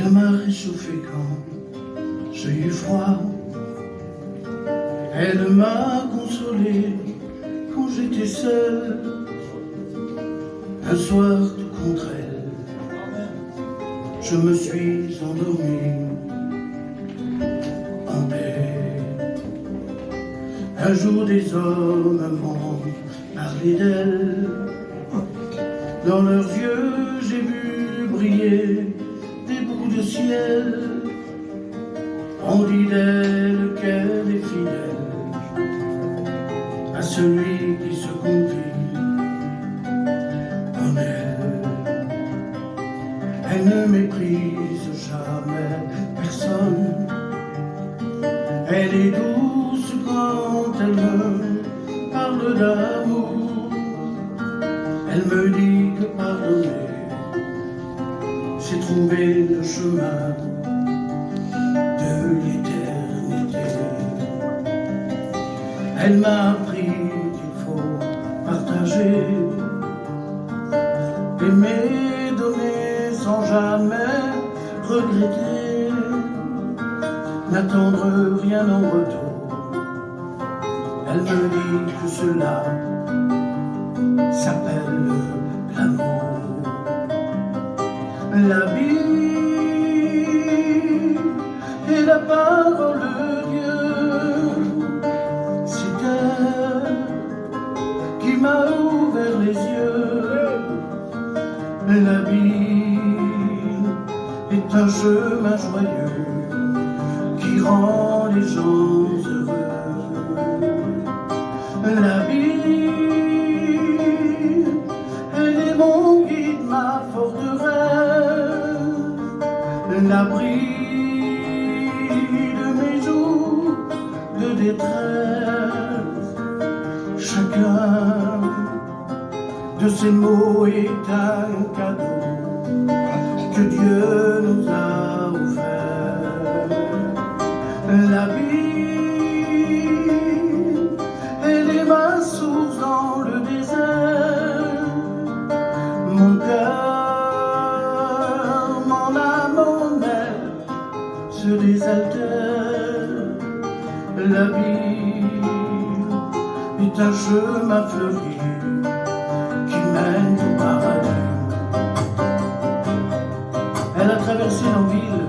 Elle m'a réchauffé quand j'ai eu froid. Elle m'a consolé quand j'étais seul. Un soir tout contre elle, je me suis endormi en paix. Un jour des hommes m'ont parlé d'elle. Dans leurs yeux j'ai vu briller des bouts de ciel. On dit d'elle qu'elle est fidèle à celui qui se confie en elle. Elle ne méprise jamais personne. Elle est douce quand elle me parle d'amour. Elle me dit que pardonner, c'est trouver le chemin de l'éternité. Elle m'a appris qu'il faut partager, aimer, donner sans jamais regretter, n'attendre rien en retour. Elle me dit que cela s'appelle l'amour. La Bible est la parole de Dieu. C'est elle qui m'a ouvert les yeux. La Bible est un chemin joyeux qui rend les gens heureux. La Bible, elle est mon guide, ma forteresse, l'abri de mes jours de détresse. Chacun de ces mots est un cadeau que Dieu nous a offert. La Bible, elle est ma source dans le désert. Mon cœur, mon âme, mon être se désaltère. La Bible est un chemin fleuri qui mène au paradis. Elle a traversé nos villes,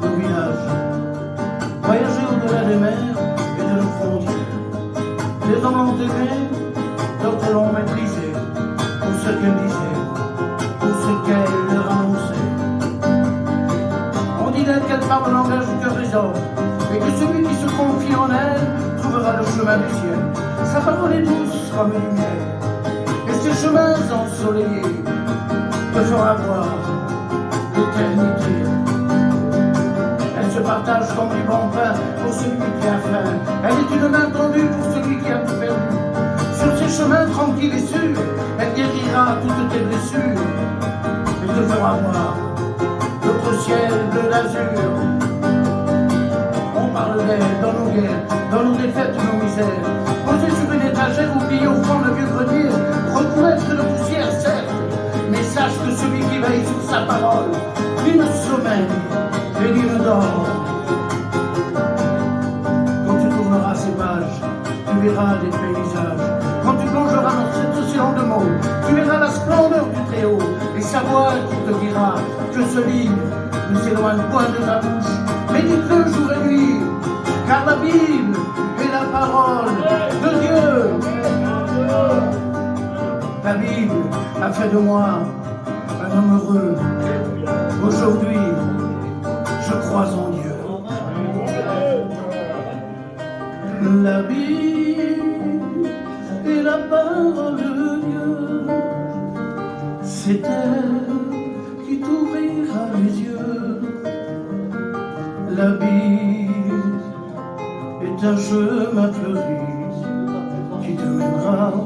nos villages, voyagé au-delà des mers et de nos frontières. Les hommes l'ont aimé, d'autres l'ont méprisé pour ce qu'elle disait, pour ce qu'elle leur annonçait. On dit d'elle qu'elle parle le langage du cœur des hommes, et que celui qui se confie en elle trouvera le chemin du ciel. Sa parole est douce comme une lumière, et ses chemins ensoleillés te fera voir l'éternité. Elle se partage comme du bon pain pour celui qui a faim. Elle est une main tendue pour celui qui a tout perdu. Sur ses chemins tranquilles et sûrs, elle guérira toutes tes blessures et te fera voir notre ciel bleu d'azur. On parle d'elle dans nos guerres, dans nos défaites, nos misères. Posée sur une étagère, oubliée au fond de vieux grenier, recouverte de poussière, certes, mais sache que celui qui veille sur sa parole, lui ne sommeille et lui ne dort. Quand tu tourneras ces pages, tu verras des paysages. Quand tu plongeras dans cet océan de mots, tu verras la splendeur du Très-Haut et sa voix qui te dira que ce livre ne s'éloigne point de ta bouche. Médite-le jour et nuit, car la Bible est la parole de Dieu. La Bible a fait de moi un homme heureux. Aujourd'hui, je crois en Dieu. La Bible est la parole de Dieu. C'est elle qui t'ouvrira les yeux. La Bible est un chemin fleuri qui te mènera au